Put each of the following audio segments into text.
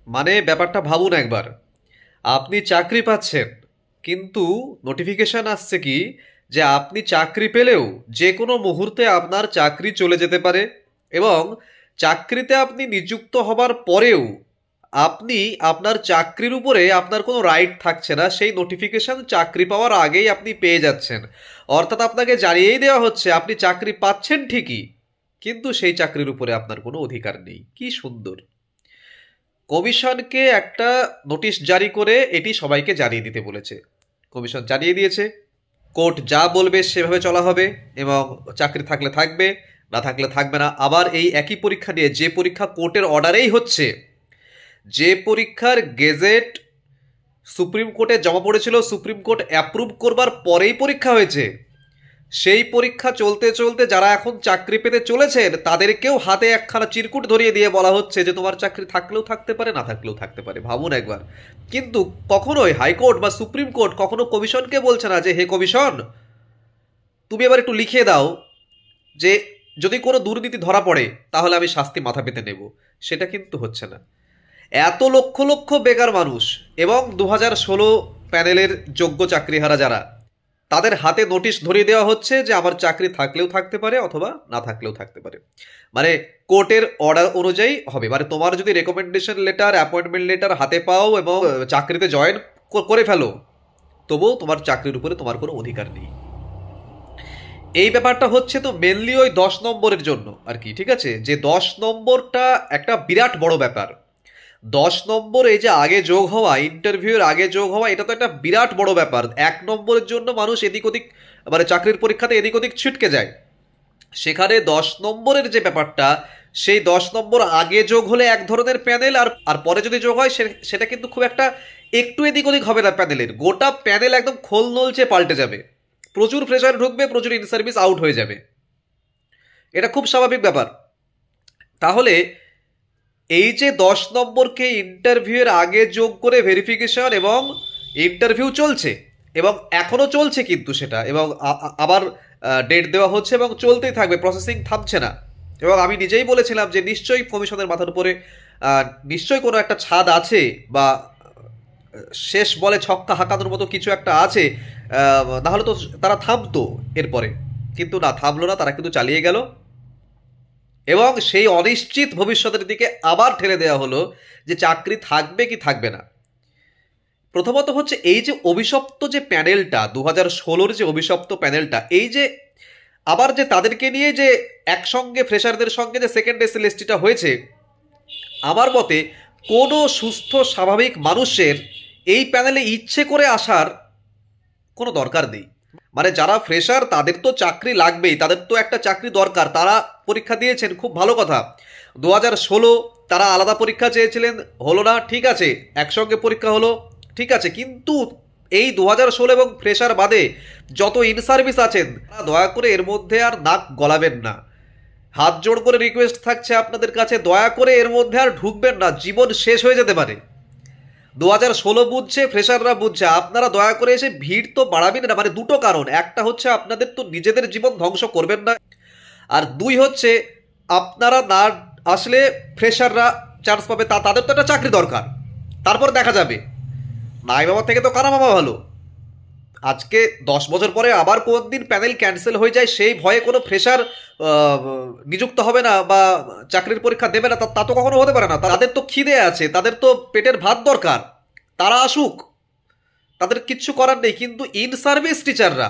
মানে ব্যাপারটা ভাবুন একবার। আপনি চাকরি পাচ্ছেন, কিন্তু নোটিফিকেশন আসছে কি যে আপনি চাকরি পেলেও যে কোনো মুহূর্তে আপনার চাকরি চলে যেতে পারে, এবং চাকরিতে আপনি নিযুক্ত হবার পরেও আপনি আপনার চাকরির উপরে আপনার কোনো রাইট থাকছে না। সেই নোটিফিকেশন চাকরি পাওয়ার আগেই আপনি পেয়ে যাচ্ছেন। অর্থাৎ আপনাকে জানিয়েই দেওয়া হচ্ছে আপনি চাকরি পাচ্ছেন ঠিকই, কিন্তু সেই চাকরির উপরে আপনার কোনো অধিকার নেই। কি সুন্দর! কমিশনকে একটা নোটিশ জারি করে এটি সবাইকে জানিয়ে দিতে বলেছে। কমিশন জানিয়ে দিয়েছে কোর্ট যা বলবে সেভাবে চলা হবে, এবং চাকরি থাকলে থাকবে, না থাকলে থাকবে না। আবার এই একই পরীক্ষা নিয়ে, যে পরীক্ষা কোর্টের অর্ডারেই হচ্ছে, যে পরীক্ষার গেজেট সুপ্রিম কোর্টে জমা পড়েছিল, সুপ্রিম কোর্ট অ্যাপ্রুভ করবার পরেই পরীক্ষা হয়েছে, সেই পরীক্ষা চলতে চলতে যারা এখন চাকরি পেতে চলেছেন তাদেরকেও হাতে একখানা চিরকুট ধরিয়ে দিয়ে বলা হচ্ছে যে তোমার চাকরি থাকলেও থাকতে পারে, না থাকলেও থাকতে পারে। ভাবুন একবার। কিন্তু কখনোই হাইকোর্ট বা সুপ্রিম কোর্ট কখনো কমিশনকে বলছে না যে হে কমিশন, তুমি এবার একটু লিখে দাও যে যদি কোনো দুর্নীতি ধরা পড়ে তাহলে আমি শাস্তি মাথা পেতে নেব। সেটা কিন্তু হচ্ছে না। এত লক্ষ লক্ষ বেকার মানুষ এবং 2016 প্যানেলের যোগ্য চাকরিহারা যারা, তাদের হাতে নোটিশ ধরিয়ে দেওয়া হচ্ছে যে আমার চাকরি থাকলেও থাকতে পারে অথবা না থাকলেও থাকতে পারে। মানে কোর্টের অর্ডার অনুযায়ী হবে। মানে তোমার যদি রেকমেন্ডেশন লেটার, অ্যাপয়েন্টমেন্ট লেটার হাতে পাও এবং চাকরিতে জয়েন করে ফেলো, তবুও তোমার চাকরির উপরে তোমার কোনো অধিকার নেই। এই ব্যাপারটা হচ্ছে তো মেনলি ওই 10 নম্বরের জন্য আর কি। ঠিক আছে, যে 10 নম্বরটা একটা বিরাট বড় ব্যাপার। 10 নম্বর, এই যে আগে যোগ হওয়া, ইন্টারভিউর আগে যোগ হওয়া, এটা তো একটা বিরাট বড় ব্যাপার। 1 নম্বরের জন্য মানুষ এদিক ওদিক, মানে চাকরির পরীক্ষাতে এদিক ওদিক ছিটকে যায়। সেখানে 10 নম্বরের যে ব্যাপারটা, সেই 10 নম্বর আগে যোগ হলে এক ধরনের প্যানেল, আর আর পরে যদি যোগ হয় সেটা কিন্তু খুব একটা একটু এদিক ওদিক হবে না প্যানেলের। গোটা প্যানেল একদম খোল নলচে পাল্টে যাবে। প্রচুর ফ্রেশার ঢুকবে, প্রচুর ইন সার্ভিস আউট হয়ে যাবে। এটা খুব স্বাভাবিক ব্যাপার। তাহলে এই যে 10 নম্বরকে ইন্টারভিউয়ের আগে যোগ করে ভেরিফিকেশন এবং ইন্টারভিউ চলছে, এবং এখনো চলছে কিন্তু সেটা, এবং আবার ডেট দেওয়া হচ্ছে এবং চলতেই থাকবে, প্রসেসিং থামছে না। এবং আমি নিজেই বলেছিলাম যে নিশ্চয়ই কমিশনের মাথার উপরে নিশ্চয়ই কোনো একটা ছাদ আছে, বা শেষ বলে ছক্কা হাঁকানোর মতো কিছু একটা আছে, নাহলে তো তারা থামতো এরপরে। কিন্তু না, থামলো না, তারা কিন্তু চালিয়ে গেল। এবং সেই অনিশ্চিত ভবিষ্যতের দিকে আবার ঠেলে দেওয়া হলো যে চাকরি থাকবে কি থাকবে না। প্রথমত হচ্ছে এই যে অভিশপ্ত যে প্যানেলটা, 2016-র যে অভিশপ্ত প্যানেলটা, এই যে আবার যে তাদেরকে নিয়ে যে একসঙ্গে ফ্রেশারদের সঙ্গে যে সেকেন্ড এসএলএসটিটা হয়েছে, আমার মতে কোনো সুস্থ স্বাভাবিক মানুষের এই প্যানেলে ইচ্ছে করে আসার কোনো দরকার নেই। মানে যারা ফ্রেশার তাদের তো চাকরি লাগবেই, তাদের তো একটা চাকরি দরকার। তারা পরীক্ষা দিয়েছেন, খুব ভালো কথা। 2016 তারা আলাদা পরীক্ষা চেয়েছিলেন, হলো না, ঠিক আছে, একসঙ্গে পরীক্ষা হলো, ঠিক আছে। কিন্তু এই 2016 এবং ফ্রেশার বাদে যত ইন সার্ভিস আছেন, তারা দয়া করে এর মধ্যে আর নাক গলাবেন না। হাত জোড় করে রিকোয়েস্ট থাকছে আপনাদের কাছে, দয়া করে এর মধ্যে আর ঢুকবেন না। জীবন শেষ হয়ে যেতে পারে। 2016 বুঝছে, ফ্রেশাররা বুঝছে, আপনারা দয়া করে এসে ভিড় তো বাড়াবেন না। মানে দুটো কারণ, একটা হচ্ছে আপনাদের তো নিজেদের জীবন ধ্বংস করবেন না, আর দুই হচ্ছে আপনারা না আসলে ফ্রেশাররা চান্স পাবে, তাদের তো একটা চাকরি দরকার। তারপর দেখা যাবে, নাই বাবা থেকে তো কানা মামা ভালো। আজকে 10 বছর পরে আবার কোন দিন প্যানেল ক্যান্সেল হয়ে যায় সেই ভয়ে কোনো ফ্রেশার নিযুক্ত হবে না বা চাকরির পরীক্ষা দেবে না, তা তো কখনো হতে পারে না। তাদের তো খিদে আছে, তাদের তো পেটের ভাত দরকার, তারা আসুক, তাদের কিচ্ছু করার নেই। কিন্তু ইন সার্ভিস টিচাররা,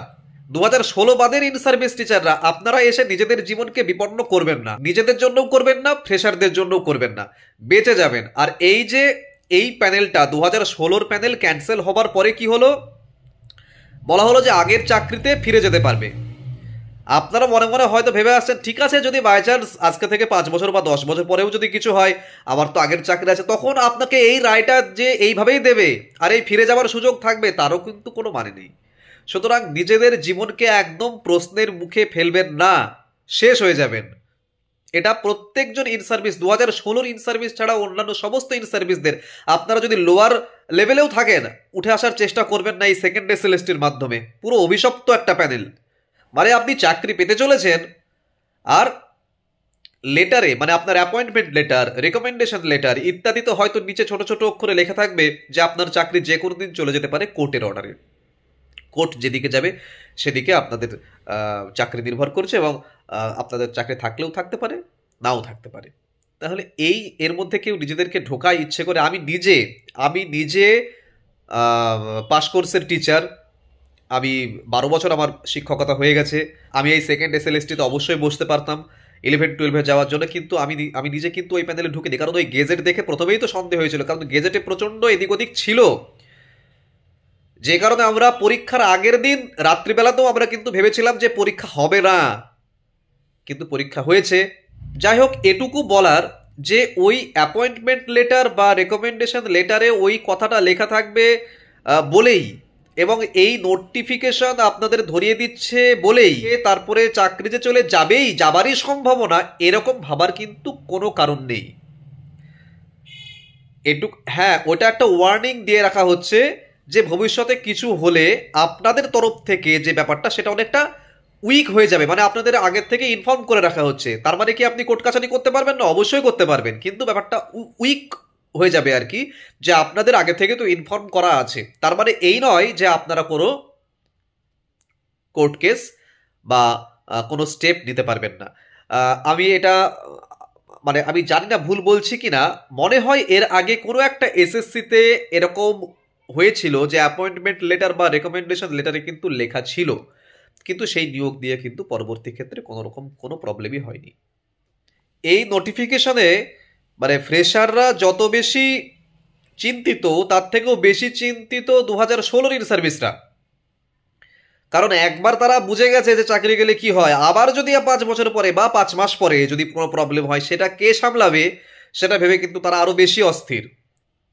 2016 বাদের ইন সার্ভিস টিচাররা, আপনারা এসে নিজেদের জীবনকে বিপন্ন করবেন না, নিজেদের জন্যও করবেন না, ফ্রেশারদের জন্যও করবেন না, বেঁচে যাবেন। আর এই যে এই প্যানেলটা 2016-র প্যানেল ক্যান্সেল হবার পরে কি হলো, বলা হলো যে আগের চাকরিতে ফিরে যেতে পারবে। আপনারা মনে মনে হয়তো ভেবে আসছেন, ঠিক আছে, যদি বাই চান্স আজকে থেকে 5 বছর বা 10 বছর পরেও যদি কিছু হয়, আমার তো আগের চাকরি আছে, তখন আপনাকে এই রায়টা যে এইভাবেই দেবে আর এই ফিরে যাওয়ার সুযোগ থাকবে, তারও কিন্তু কোনো মানে নেই। সুতরাং নিজেদের জীবনকে একদম প্রশ্নের মুখে ফেলবেন না, শেষ হয়ে যাবেন। এটা প্রত্যেকজন ইন সার্ভিস, 2016-র ইন সার্ভিস ছাড়া অন্যান্য সমস্ত ইন সার্ভিসদের, আপনারা যদি লোয়ার লেভেলেও থাকেন, উঠে আসার চেষ্টা করবেন না এই সেকেন্ড এসএলএসটির মাধ্যমে। পুরো অভিশপ্ত একটা প্যানেল। মানে আপনি চাকরি পেতে চলেছেন, আর লেটারে মানে আপনার অ্যাপয়েন্টমেন্ট লেটার, রেকমেন্ডেশন লেটার ইত্যাদি তো হয়তো নিচে ছোট ছোট অক্ষরে লেখা থাকবে যে আপনার চাকরি যে কোনো দিন চলে যেতে পারে কোর্টের অর্ডারে। কোর্ট যেদিকে যাবে সেদিকে আপনাদের চাকরি নির্ভর করছে, এবং আপনাদের চাকরি থাকলেও থাকতে পারে, নাও থাকতে পারে। তাহলে এর মধ্যে কেউ নিজেদেরকে ঢোকায় ইচ্ছে করে। আমি নিজে পাস কোর্সের টিচার, আমি 12 বছর আমার শিক্ষকতা হয়ে গেছে। আমি এই সেকেন্ড এসএলএসটিতে অবশ্যই বসতে পারতাম 11-12 যাওয়ার জন্য, কিন্তু আমি নিজে কিন্তু ওই প্যানেলে ঢুকে দিই, কারণ ওই গেজেট দেখে প্রথমেই তো সন্দেহ হয়েছিল, কারণ গেজেটে প্রচণ্ড এদিক ওদিক ছিল, যে কারণে আমরা পরীক্ষার আগের দিন রাত্রিবেলাতেও আমরা কিন্তু ভেবেছিলাম যে পরীক্ষা হবে না, কিন্তু পরীক্ষা হয়েছে। যাই হোক, এটুকু বলার যে ওই অ্যাপয়েন্টমেন্ট লেটার বা রেকমেন্ডেশন লেটারে ওই কথাটা লেখা থাকবে বলেই, এবং এই নোটিফিকেশন আপনাদের ধরিয়ে দিচ্ছে বলেই তারপরে চাকরি যে চলে যাবারই সম্ভাবনা, এরকম ভাবার কিন্তু কোনো কারণ নেই। হ্যাঁ, ওটা একটা ওয়ার্নিং দিয়ে রাখা হচ্ছে যে ভবিষ্যতে কিছু হলে আপনাদের তরফ থেকে যে ব্যাপারটা সেটা অনেকটা উইক হয়ে যাবে, মানে আপনাদের আগের থেকে ইনফর্ম করে রাখা হচ্ছে। তার মানে কি আপনি কোর্ট কাছারি করতে পারবেন না? অবশ্যই করতে পারবেন, কিন্তু ব্যাপারটা উইক হয়ে যাবে আর কি, যে আপনাদের আগে থেকে তো ইনফর্ম করা আছে। তার মানে এই নয় যে আপনারা কোনো কোর্ট কেস বা কোনো স্টেপ নিতে পারবেন না। আমি এটা মানে আমি জানি না ভুল বলছি কিনা, মনে হয় এর আগে কোনো একটা এসএসসিতে এরকম হয়েছিল যে অ্যাপয়েন্টমেন্ট লেটার বা রেকমেন্ডেশন লেটারে কিন্তু লেখা ছিল, কিন্তু সেই নিয়োগ দিয়ে কিন্তু পরবর্তী ক্ষেত্রে কোনো রকম কোনো প্রবলেমই হয়নি। এই নোটিফিকেশনে মানে ফ্রেশাররা যত বেশি চিন্তিত, তার থেকেও বেশি চিন্তিত 2016 সার্ভিসরা, কারণ একবার তারা বুঝে গেছে যে চাকরি গেলে কি হয়, আবার যদি 5 বছর পরে বা 5 মাস পরে যদি কোনো প্রবলেম হয় সেটা কে সামলাবে সেটা ভেবে কিন্তু তারা আরো বেশি অস্থির।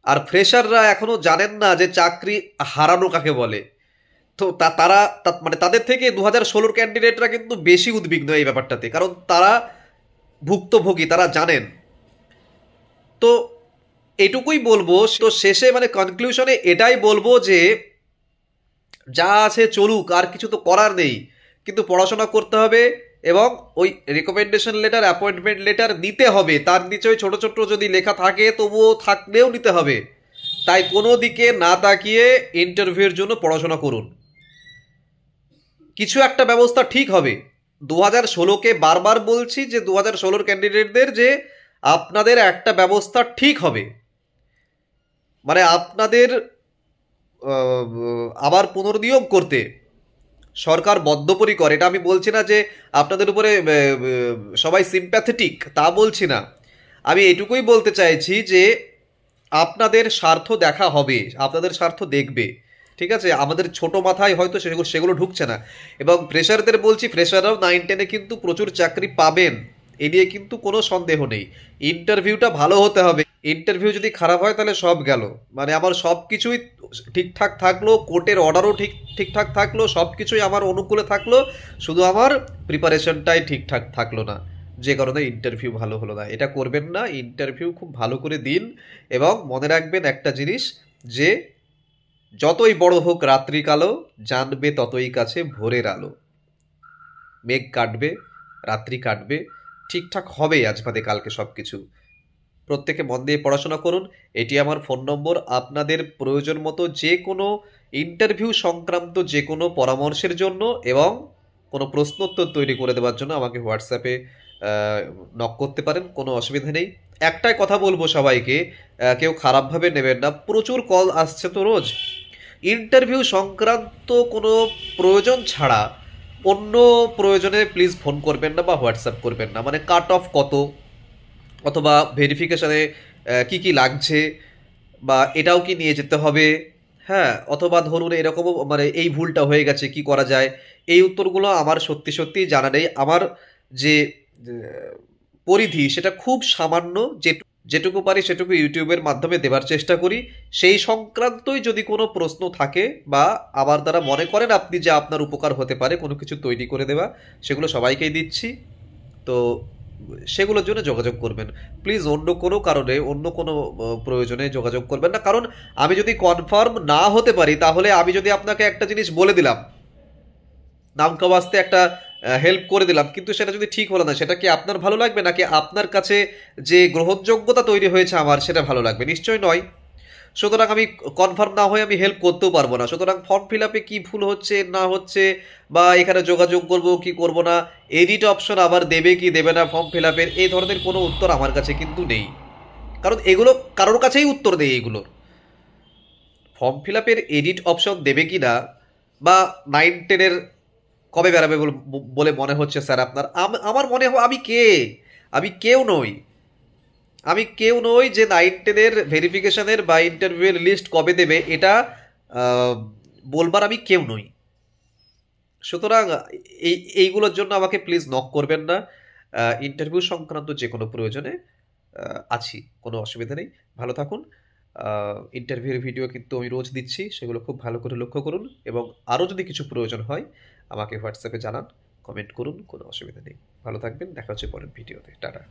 আর ফ্রেশাররা এখনো জানেন না যে চাকরি হারানো কাকে বলে, তো তারা মানে তাদের থেকে 2016 ক্যান্ডিডেটরা কিন্তু বেশি উদ্বিগ্ন এই ব্যাপারটাতে, কারণ তারা ভুক্তভোগী, তারা জানেন। তো এটুকুই বলবো, তো শেষে মানে কনক্লুশনে এটাই বলবো যে যা আছে চলুক, আর কিছু তো করার নেই, কিন্তু পড়াশোনা করতে হবে এবং ওই রেকমেন্ডেশন লেটার, অ্যাপয়েন্টমেন্ট লেটার নিতে হবে। তার নিচে ওই ছোটো ছোটো যদি লেখা থাকে তবুও থাকলেও নিতে হবে। তাই কোনো দিকে না তাকিয়ে ইন্টারভিউয়ের জন্য পড়াশোনা করুন, কিছু একটা ব্যবস্থা ঠিক হবে। 2016কে বারবার বলছি যে 2016 ক্যান্ডিডেটদের যে আপনাদের একটা ব্যবস্থা ঠিক হবে, মানে আপনাদের আবার পুনর্নিয়োগ করতে সরকার বদ্ধপরিকর। এটা আমি বলছি না যে আপনাদের উপরে সবাই সিম্প্যাথেটিক, তা বলছি না। আমি এটুকুই বলতে চাইছি যে আপনাদের স্বার্থ দেখা হবে, আপনাদের স্বার্থ দেখবে, ঠিক আছে? আমাদের ছোট মাথায় হয়তো সেগুলো ঢুকছে না। এবং ফ্রেশারদের বলছি, ফ্রেশাররাও 9-10-এ কিন্তু প্রচুর চাকরি পাবেন, এ নিয়ে কিন্তু কোনো সন্দেহ নেই। ইন্টারভিউটা ভালো হতে হবে, ইন্টারভিউ যদি খারাপ হয় তাহলে সব গেল। মানে আমার সব কিছুই ঠিকঠাক থাকলো, কোর্টের অর্ডারও ঠিকঠাক থাকলো, সব কিছুই আমার অনুকূলে থাকলো, শুধু আমার প্রিপারেশনটাই ঠিকঠাক থাকলো না, যে কারণে ইন্টারভিউ ভালো হলো না। এটা করবেন না, ইন্টারভিউ খুব ভালো করে দিন। এবং মনে রাখবেন একটা জিনিস, যে যতই বড় হোক রাত্রি কালো, জানবে ততই কাছে ভোরের আলো। মেঘ কাটবে, রাত্রি কাটবে, ঠিকঠাক হবে আজ বাদে কালকে সব কিছু। প্রত্যেকে মন দিয়ে পড়াশোনা করুন। এটি আমার ফোন নম্বর। আপনাদের প্রয়োজন মতো যে কোনো ইন্টারভিউ সংক্রান্ত যে কোনো পরামর্শের জন্য এবং কোনো প্রশ্নোত্তর তৈরি করে দেওয়ার জন্য আমাকে হোয়াটসঅ্যাপে নক করতে পারেন, কোনো অসুবিধা নেই। একটাই কথা বলবো সবাইকে, কেউ খারাপভাবে নেবেন না, প্রচুর কল আসছে তো রোজ। ইন্টারভিউ সংক্রান্ত কোনো প্রয়োজন ছাড়া অন্য প্রয়োজনে প্লিজ ফোন করবেন না বা হোয়াটসঅ্যাপ করবেন না। মানে কাট অফ কত, অথবা ভেরিফিকেশানে কি কি লাগছে, বা এটাও কি নিয়ে যেতে হবে, হ্যাঁ, অথবা ধরুন এরকমও মানে এই ভুলটা হয়ে গেছে কি করা যায়, এই উত্তরগুলো আমার সত্যি সত্যি জানা নেই। আমার যে পরিধি সেটা খুব সামান্য, যেটুকু পারি সেটুকু ইউটিউবের মাধ্যমে দেওয়ার চেষ্টা করি। সেই সংক্রান্তই যদি কোনো প্রশ্ন থাকে বা আমার দ্বারা মনে করেন আপনি যে আপনার উপকার হতে পারে কোনো কিছু তৈরি করে দেওয়া, সেগুলো সবাইকেই দিচ্ছি। তো সেগুলোর জন্য যোগাযোগ করবেন প্লিজ, অন্য কোনো কারণে অন্য কোনো প্রয়োজনে যোগাযোগ করবেন না। কারণ আমি যদি কনফার্ম না হতে পারি, তাহলে আমি যদি আপনাকে একটা জিনিস বলে দিলাম, নামকা বাস্তে একটা হেল্প করে দিলাম, কিন্তু সেটা যদি ঠিক হলো না, সেটা কি আপনার ভালো লাগবে, নাকি আপনার কাছে যে গ্রহণযোগ্যতা তৈরি হয়েছে আমার সেটা ভালো লাগবে? নিশ্চয়ই নয়। সুতরাং আমি কনফার্ম না হয়ে আমি হেল্প করতেও পারবো না। সুতরাং ফর্ম ফিল আপে কী ভুল হচ্ছে না হচ্ছে, বা এখানে যোগাযোগ করবো কি করব না, এডিট অপশন আবার দেবে কি দেবে না ফর্ম ফিল আপের, এই ধরনের কোনো উত্তর আমার কাছে কিন্তু নেই। কারণ এগুলো কারোর কাছেই উত্তর নেই এগুলোর। ফর্ম ফিল আপের এডিট অপশন দেবে কি না, বা 9-10-এর কবে বেরাবে বলে মনে হচ্ছে স্যার আপনার? আমার মনে হয় আমি কেউ নই। আমি কেউ নই যে 9-10-এর ভেরিফিকেশনের বা ইন্টারভিউয়ের লিস্ট কবে দেবে এটা আহ, বলবার আমি কেউ নই। সুতরাং এইগুলোর জন্য আমাকে প্লিজ নক করবেন না। ইন্টারভিউ সংক্রান্ত যে কোনো প্রয়োজনে আছি, কোনো অসুবিধা নেই। ভালো থাকুন। ইন্টারভিউর ভিডিও কিন্তু আমি রোজ দিচ্ছি, সেগুলো খুব ভালো করে লক্ষ্য করুন, এবং আরও যদি কিছু প্রয়োজন হয় আমাকে হোয়াটসঅ্যাপে জানান, কমেন্ট করুন, কোনো অসুবিধা নেই। ভালো থাকবেন, দেখা হচ্ছে পরের ভিডিওতে। টাটা।